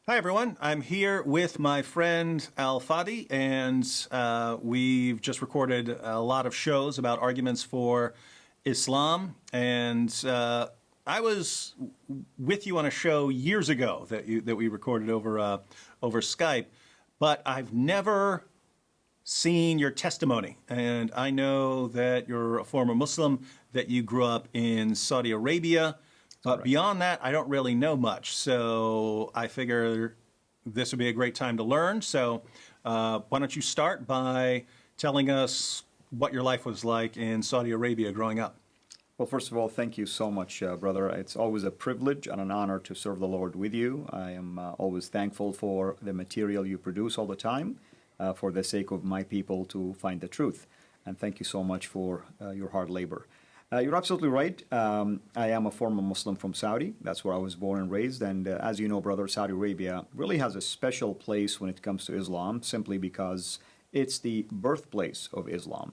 Hi, everyone. I'm here with my friend Al Fadi, and we've just recorded a lot of shows about arguments for Islam. And I was with you on a show years ago that we recorded over Skype, but I've never seen your testimony. And I know that you're a former Muslim, that you grew up in Saudi Arabia. But beyond that, I don't really know much. So I figure this would be a great time to learn. So why don't you start by telling us what your life was like in Saudi Arabia growing up? Well, first of all, thank you so much, brother. It's always a privilege and an honor to serve the Lord with you. I am always thankful for the material you produce all the time for the sake of my people to find the truth. And thank you so much for your hard labor. You're absolutely right. I am a former Muslim from Saudi. That's where I was born and raised. And as you know, brother, Saudi Arabia really has a special place when it comes to Islam, simply because it's the birthplace of Islam.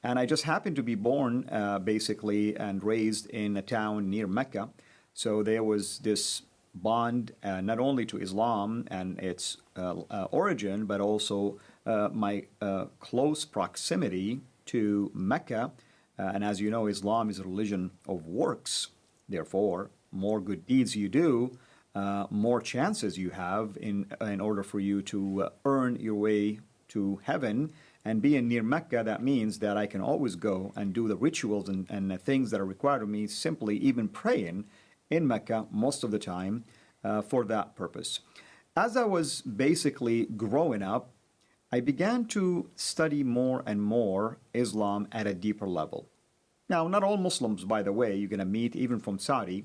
And I just happened to be born, basically, and raised in a town near Mecca. So there was this bond not only to Islam and its origin, but also my close proximity to Mecca. And as you know, Islam is a religion of works. Therefore, more good deeds you do, more chances you have in order for you to earn your way to heaven. And being near Mecca, that means that I can always go and do the rituals and the things that are required of me, simply even praying in Mecca most of the time for that purpose. As I was basically growing up, I began to study more and more Islam at a deeper level. Now, not all Muslims, by the way, you're going to meet, even from Saudi,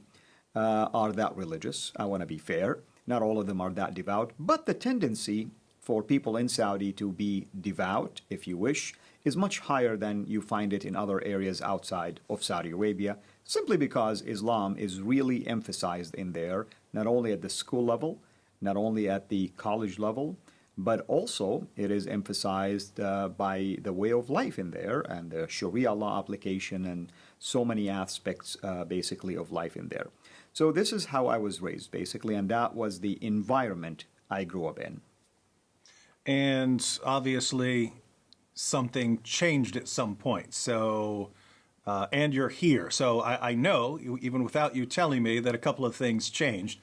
are that religious. I want to be fair. Not all of them are that devout. But the tendency for people in Saudi to be devout, if you wish, is much higher than you find it in other areas outside of Saudi Arabia, simply because Islam is really emphasized in there, not only at the school level, not only at the college level, but also it is emphasized by the way of life in there and the Sharia law application and so many aspects basically of life in there. So this is how I was raised basically, and that was the environment I grew up in. And obviously something changed at some point. So, and you're here. So I know, even without you telling me, that a couple of things changed.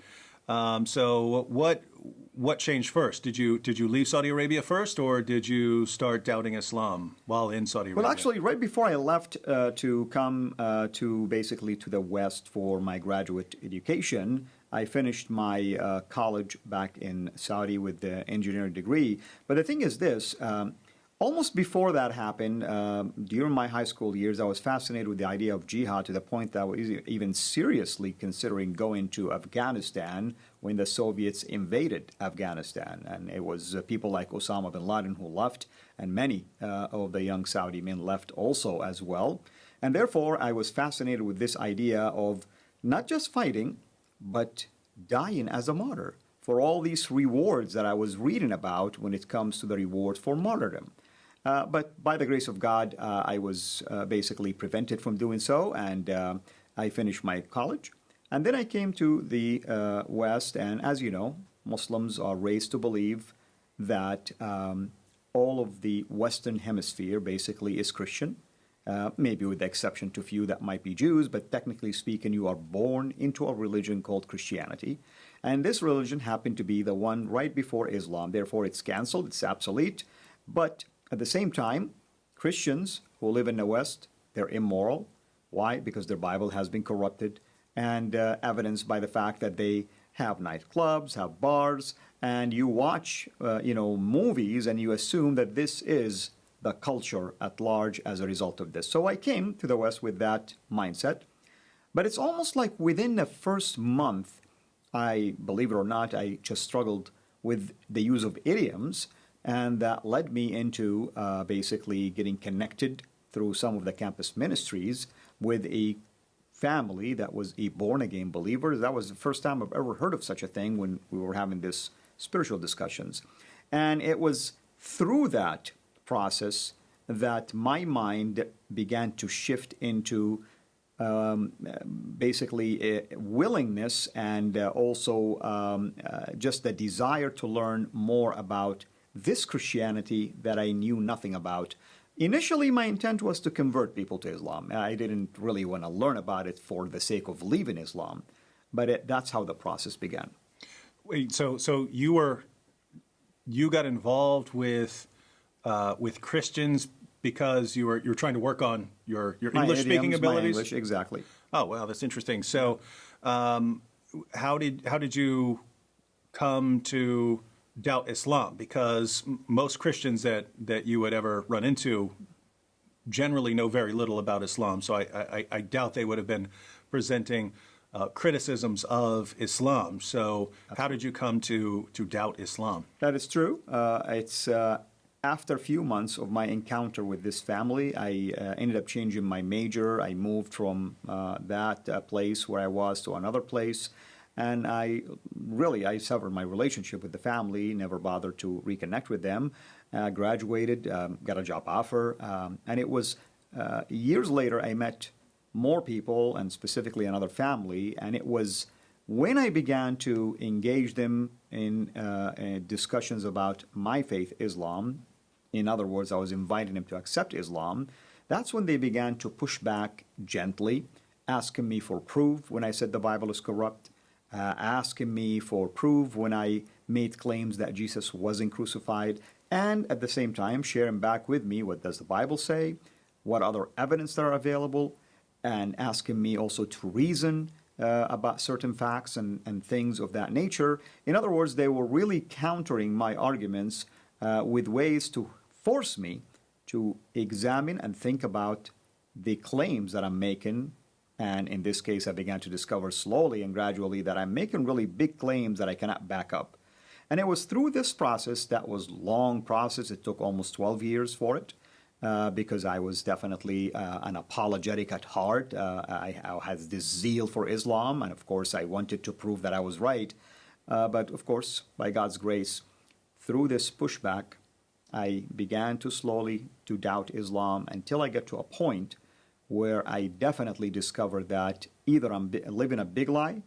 So what changed first? Did you leave Saudi Arabia first, or did you start doubting Islam while in Saudi Arabia? Well, actually, right before I left to come to basically to the West for my graduate education, I finished my college back in Saudi with the engineering degree. But the thing is this. Almost before that happened, during my high school years, I was fascinated with the idea of jihad to the point that I was even seriously considering going to Afghanistan when the Soviets invaded Afghanistan. And it was people like Osama bin Laden who left, and many of the young Saudi men left also as well. And therefore, I was fascinated with this idea of not just fighting, but dying as a martyr for all these rewards that I was reading about when it comes to the rewards for martyrdom. But by the grace of God, I was basically prevented from doing so, and I finished my college. And then I came to the West, and as you know, Muslims are raised to believe that all of the Western Hemisphere basically is Christian, maybe with the exception to few that might be Jews, but technically speaking, you are born into a religion called Christianity. And this religion happened to be the one right before Islam. Therefore, it's canceled, it's obsolete. But at the same time, Christians who live in the West, they're immoral. Why? Because their Bible has been corrupted, and evidenced by the fact that they have nightclubs, have bars, and you watch movies and you assume that this is the culture at large as a result of this. So I came to the West with that mindset. But it's almost like within the first month, I, believe it or not, I just struggled with the use of idioms, and that led me into basically getting connected through some of the campus ministries with a family that was a born-again believer. That was the first time I've ever heard of such a thing when we were having this spiritual discussions. And it was through that process that my mind began to shift into basically willingness and also just the desire to learn more about this Christianity that I knew nothing about. Initially, my intent was to convert people to Islam. I didn't really want to learn about it for the sake of leaving Islam, but that's how the process began. Wait, so you got involved with Christians because you were trying to work on your English speaking abilities? My English, exactly. Oh, wow, that's interesting. So, how did you come to doubt Islam? Because most Christians that you would ever run into generally know very little about Islam. So I doubt they would have been presenting criticisms of Islam. So how did you come to doubt Islam? That is true. It's after a few months of my encounter with this family, I ended up changing my major. I moved from that place where I was to another place. And I severed my relationship with the family, never bothered to reconnect with them. Graduated, got a job offer. And it was years later I met more people, and specifically another family. And it was when I began to engage them in discussions about my faith, Islam, in other words, I was inviting them to accept Islam, that's when they began to push back gently, asking me for proof when I said the Bible is corrupt, asking me for proof when I made claims that Jesus wasn't crucified, and at the same time sharing back with me what does the Bible say, what other evidence there are available, and asking me also to reason about certain facts and things of that nature. In other words, they were really countering my arguments with ways to force me to examine and think about the claims that I'm making. And in this case, I began to discover slowly and gradually that I'm making really big claims that I cannot back up. And it was through this process, that was a long process, it took almost 12 years for it, because I was definitely an apologetic at heart. I had this zeal for Islam, and of course I wanted to prove that I was right. But of course, by God's grace, through this pushback, I began to slowly to doubt Islam until I got to a point where I definitely discovered that either I'm living a big lie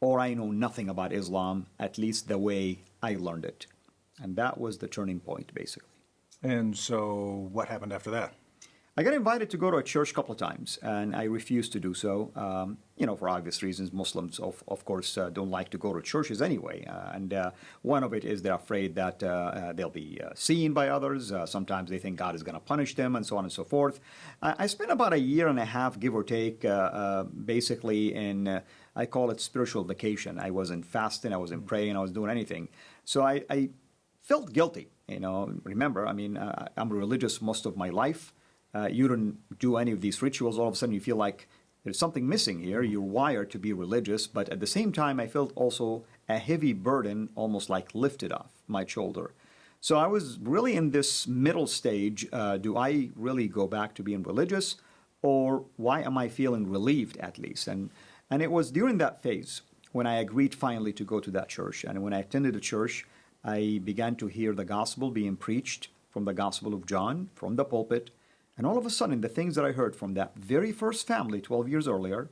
or I know nothing about Islam, at least the way I learned it. And that was the turning point, basically. And so what happened after that? I got invited to go to a church a couple of times, and I refused to do so, for obvious reasons. Muslims, of course, don't like to go to churches anyway. And one of it is they're afraid that they'll be seen by others. Sometimes they think God is going to punish them, and so on and so forth. I spent about a year and a half, give or take, basically in, I call it spiritual vacation. I wasn't fasting, I wasn't praying, I wasn't doing anything. So I felt guilty. Remember, I'm religious most of my life. You don't do any of these rituals, all of a sudden you feel like there's something missing here. You're wired to be religious, but at the same time, I felt also a heavy burden almost like lifted off my shoulder. So I was really in this middle stage. Do I really go back to being religious, or why am I feeling relieved at least? And it was during that phase when I agreed finally to go to that church. And when I attended the church, I began to hear the gospel being preached from the Gospel of John, from the pulpit. And all of a sudden, the things that I heard from that very first family 12 years earlier,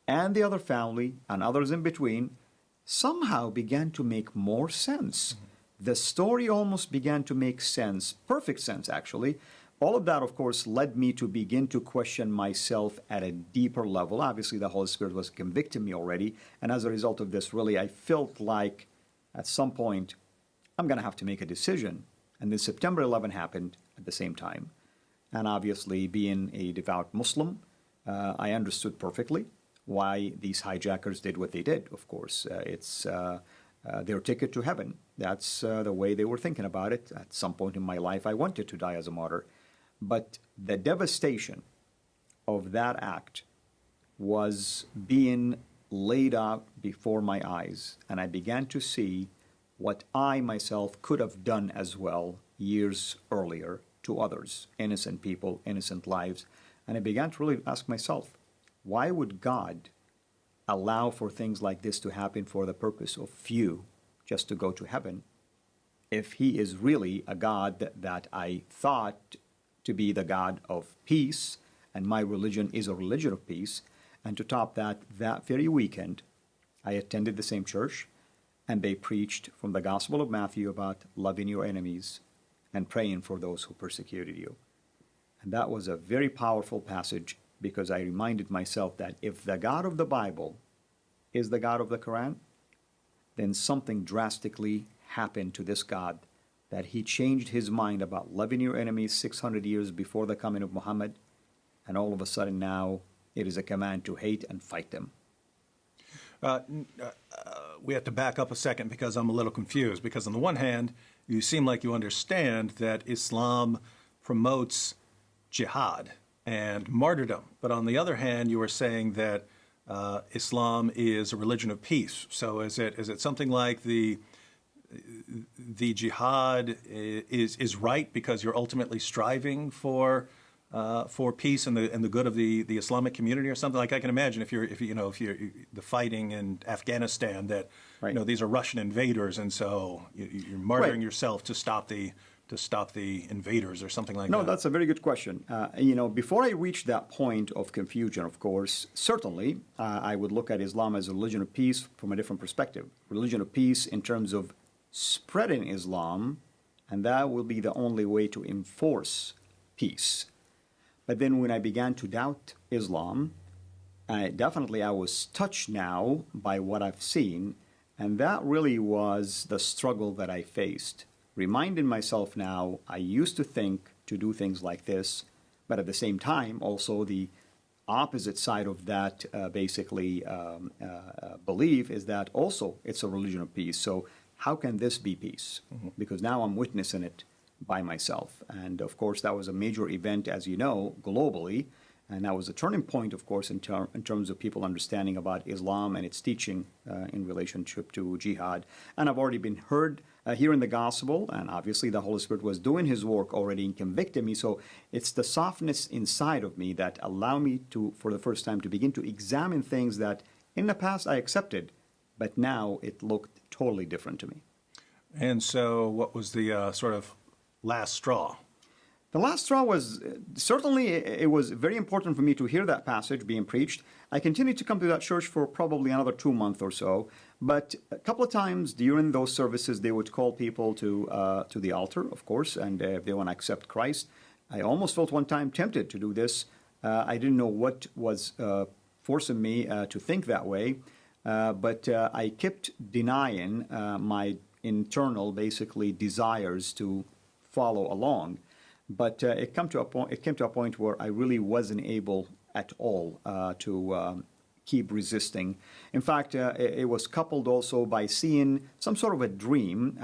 and the other family, and others in between, somehow began to make more sense. Mm-hmm. The story almost began to make sense, perfect sense, actually. All of that, of course, led me to begin to question myself at a deeper level. Obviously, the Holy Spirit was convicting me already. And as a result of this, really, I felt like at some point, I'm going to have to make a decision. And then September 11 happened at the same time. And obviously, being a devout Muslim, I understood perfectly why these hijackers did what they did, of course. It's their ticket to heaven. That's the way they were thinking about it. At some point in my life, I wanted to die as a martyr. But the devastation of that act was being laid out before my eyes. And I began to see what I myself could have done as well years earlier to others, innocent people, innocent lives. And I began to really ask myself, why would God allow for things like this to happen for the purpose of few just to go to heaven, if he is really a God that I thought to be the God of peace, and my religion is a religion of peace? And to top that, that very weekend, I attended the same church, and they preached from the Gospel of Matthew about loving your enemies and praying for those who persecuted you. And that was a very powerful passage, because I reminded myself that if the God of the Bible is the God of the Quran, then something drastically happened to this God, that he changed his mind about loving your enemies 600 years before the coming of Muhammad, and all of a sudden now it is a command to hate and fight them. We have to back up a second because I'm a little confused. Because on the one hand, you seem like you understand that Islam promotes jihad and martyrdom. But on the other hand, you were saying that Islam is a religion of peace. So is it something like the jihad is right because you're ultimately striving for peace and the good of the Islamic community, or something? Like, I can imagine if you're the fighting in Afghanistan, that Right. these are Russian invaders, and so you're martyring Right. yourself to stop the invaders or something like No, that. that's a very good question. Before I reached that point of confusion, of course, certainly I would look at Islam as a religion of peace from a different perspective. Religion of peace in terms of spreading Islam, and that will be the only way to enforce peace. But then when I began to doubt Islam, I was touched now by what I've seen, and that really was the struggle that I faced. Reminding myself now, I used to think to do things like this, but at the same time, also the opposite side of that belief is that also it's a religion of peace. So how can this be peace? Mm-hmm. Because now I'm witnessing it by myself. And of course, that was a major event, as you know, globally. And that was a turning point, of course, in terms of people understanding about Islam and its teaching in relationship to jihad. And I've already been heard hearing the gospel, and obviously the Holy Spirit was doing his work already and convicting me. So it's the softness inside of me that allow me to, for the first time, to begin to examine things that in the past I accepted, but now it looked totally different to me. And so what was the sort of last straw? The last straw was certainly, it was very important for me to hear that passage being preached. I continued to come to that church for probably another 2 months or so, but a couple of times during those services, they would call people to the altar, of course, and if they want to accept Christ. I almost felt one time tempted to do this. I didn't know what was forcing me to think that way, but I kept denying my internal, basically, desires to follow along. But it came to a point where I really wasn't able at all to keep resisting. In fact, it was coupled also by seeing some sort of a dream.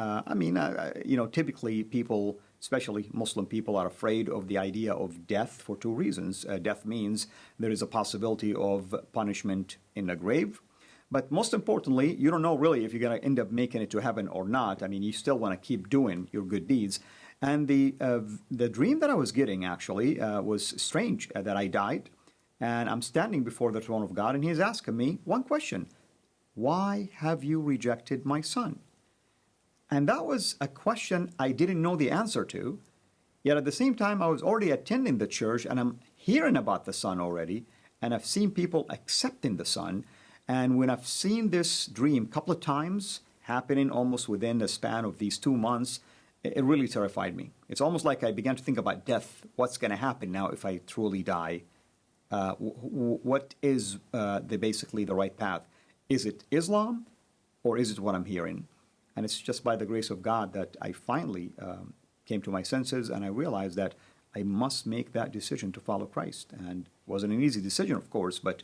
Typically people, especially Muslim people, are afraid of the idea of death for two reasons. Death means there is a possibility of punishment in the grave. But most importantly, you don't know really if you're going to end up making it to heaven or not. I mean, you still want to keep doing your good deeds. And the dream that I was getting actually was strange, that I died, and I'm standing before the throne of God, and he's asking me one question: why have you rejected my son? And that was a question I didn't know the answer to, yet at the same time I was already attending the church, and I'm hearing about the son already, and I've seen people accepting the son. And when I've seen this dream a couple of times happening almost within the span of these 2 months, it really terrified me. It's almost like I began to think about death. What's going to happen now if I truly die? What is basically the right path? Is it Islam, or is it what I'm hearing? And it's just by the grace of God that I finally came to my senses, and I realized that I must make that decision to follow Christ. And it wasn't an easy decision, of course, but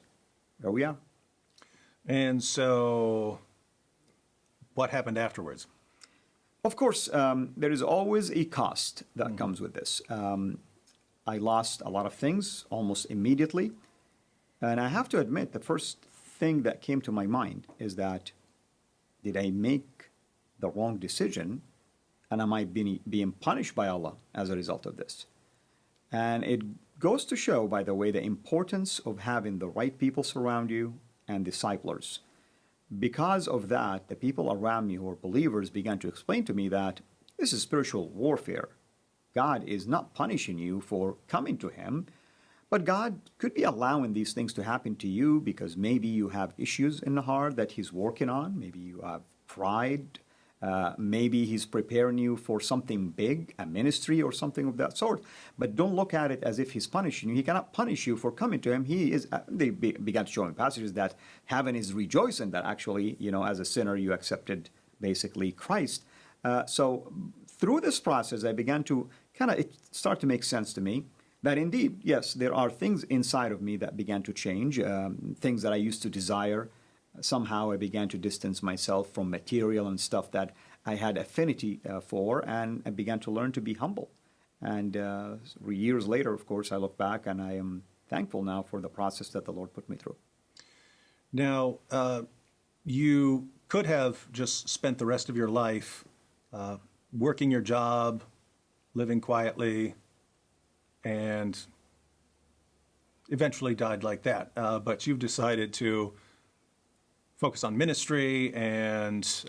there we are. And so what happened afterwards? Of course, there is always a cost that comes with this. I lost a lot of things almost immediately. And I have to admit, the first thing that came to my mind is that, did I make the wrong decision? And am I being punished by Allah as a result of this? And it goes to show, by the way, the importance of having the right people surround you and disciplers. Because of that, the people around me who are believers began to explain to me that this is spiritual warfare. God is not punishing you for coming to him, But God could be allowing these things to happen to you because maybe you have issues in the heart that He's working on. Maybe you have pride. Maybe He's preparing you for something big, a ministry or something of that sort. But don't look at it as if He's punishing you. He cannot punish you for coming to Him. He is. They began to show me passages that heaven is rejoicing that actually, as a sinner, you accepted basically Christ. So through this process, I began to it started to make sense to me that indeed, yes, there are things inside of me that began to change, things that I used to desire. Somehow I began to distance myself from material and stuff that I had affinity for, and I began to learn to be humble. And years later, of course, I look back and I am thankful now for the process that the Lord put me through. Now, you could have just spent the rest of your life working your job, living quietly, and eventually died like that. But you've decided to focus on ministry and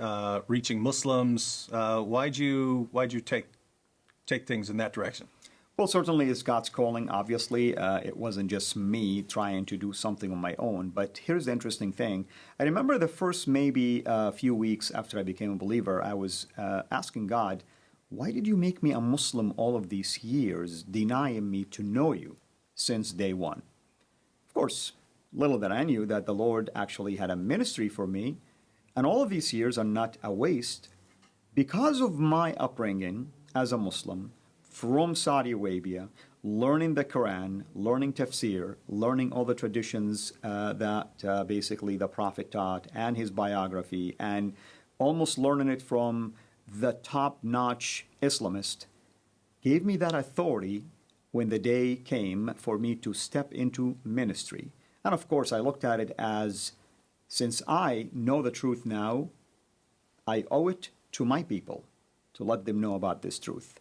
reaching Muslims. Why'd you take things in that direction? Well, certainly it's God's calling, obviously. It wasn't just me trying to do something on my own. But here's the interesting thing. I remember the first maybe a few weeks after I became a believer, I was asking God, why did you make me a Muslim all of these years, denying me to know you since day one? Of course, little that I knew that the Lord actually had a ministry for me, and all of these years are not a waste because of my upbringing as a Muslim from Saudi Arabia, learning the Quran, learning tafsir, learning all the traditions that basically the Prophet taught and his biography, and almost learning it from the top-notch Islamist, gave me that authority when the day came for me to step into ministry. And of course, I looked at it as, since I know the truth now, I owe it to my people to let them know about this truth.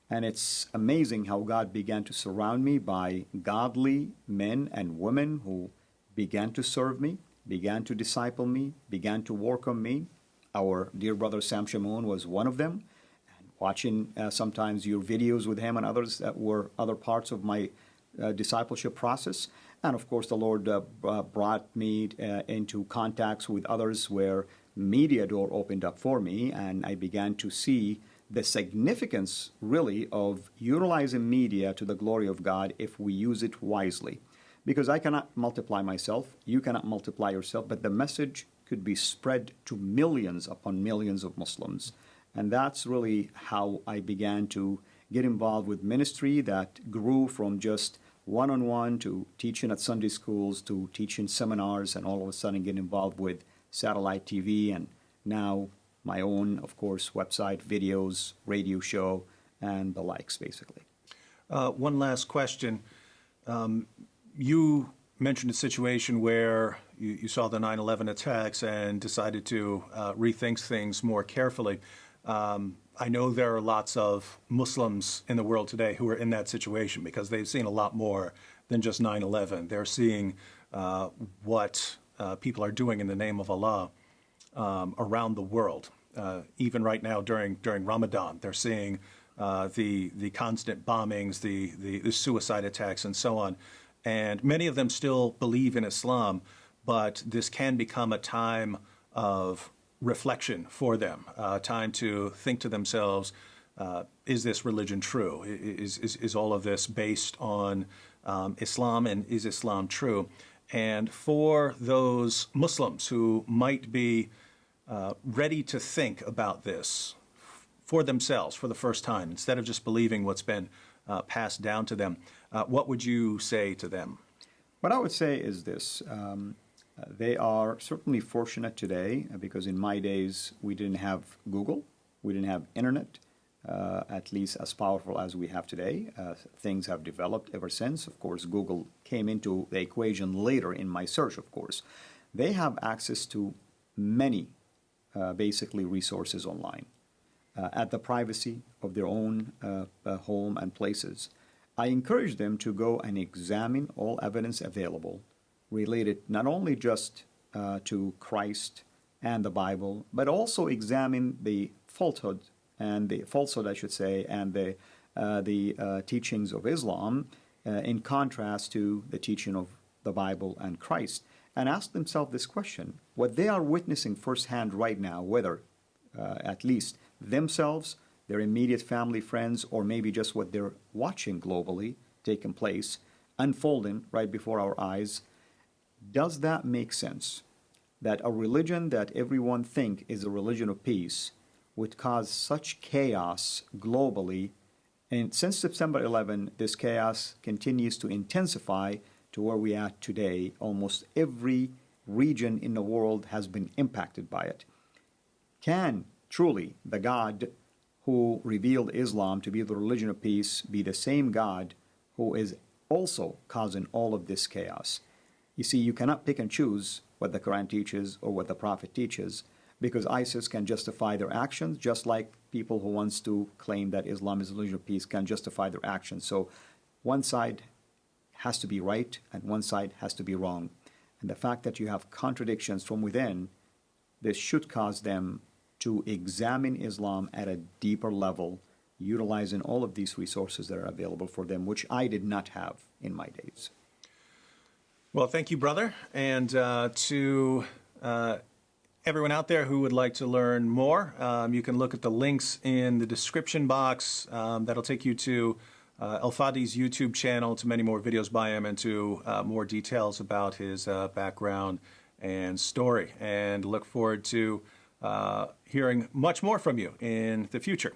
And it's amazing how God began to surround me by godly men and women who began to serve me, began to disciple me, began to work on me. Our dear brother Sam Shamoun was one of them. And watching sometimes your videos with him and others that were other parts of my discipleship process. And of course, the Lord brought me into contacts with others where media door opened up for me, and I began to see the significance, really, of utilizing media to the glory of God if we use it wisely. Because I cannot multiply myself, you cannot multiply yourself, but the message could be spread to millions upon millions of Muslims. And that's really how I began to get involved with ministry that grew from just one-on-one to teaching at Sunday schools to teaching seminars, and all of a sudden get involved with satellite TV, and now my own, of course, website, videos, radio show, and the likes, basically. One last question. You mentioned a situation where you saw the 9/11 attacks and decided to rethink things more carefully. I know there are lots of Muslims in the world today who are in that situation because they've seen a lot more than just 9/11. They're seeing what people are doing in the name of Allah around the world. Even right now during Ramadan, they're seeing the constant bombings, the suicide attacks, and so on. And many of them still believe in Islam, but this can become a time of reflection for them, time to think to themselves, is this religion true? Is all of this based on Islam, and is Islam true? And for those Muslims who might be ready to think about this for themselves for the first time, instead of just believing what's been passed down to them, what would you say to them? What I would say is this. They are certainly fortunate today because in my days we didn't have Google, we didn't have internet, at least as powerful as we have today. Things have developed ever since. Of course, Google came into the equation later in my search, of course. They have access to many, basically, resources online at the privacy of their own home and places. I encourage them to go and examine all evidence available related not only just to Christ and the Bible, but also examine the falsehood, I should say, and the teachings of Islam in contrast to the teaching of the Bible and Christ, and ask themselves this question: what they are witnessing firsthand right now, whether at least themselves, their immediate family, friends, or maybe just what they're watching globally taking place, unfolding right before our eyes, does that make sense? That a religion that everyone think is a religion of peace would cause such chaos globally, and since September 11, this chaos continues to intensify to where we are today. Almost every region in the world has been impacted by it. Can truly the God who revealed Islam to be the religion of peace be the same God who is also causing all of this chaos? You see, you cannot pick and choose what the Quran teaches or what the Prophet teaches, because ISIS can justify their actions just like people who wants to claim that Islam is a religion of peace can justify their actions. So one side has to be right and one side has to be wrong. And the fact that you have contradictions from within, this should cause them to examine Islam at a deeper level, utilizing all of these resources that are available for them, which I did not have in my days. Well, thank you, brother. And to everyone out there who would like to learn more, you can look at the links in the description box. That'll take you to Fadi's YouTube channel, to many more videos by him, and to more details about his background and story. And look forward to hearing much more from you in the future.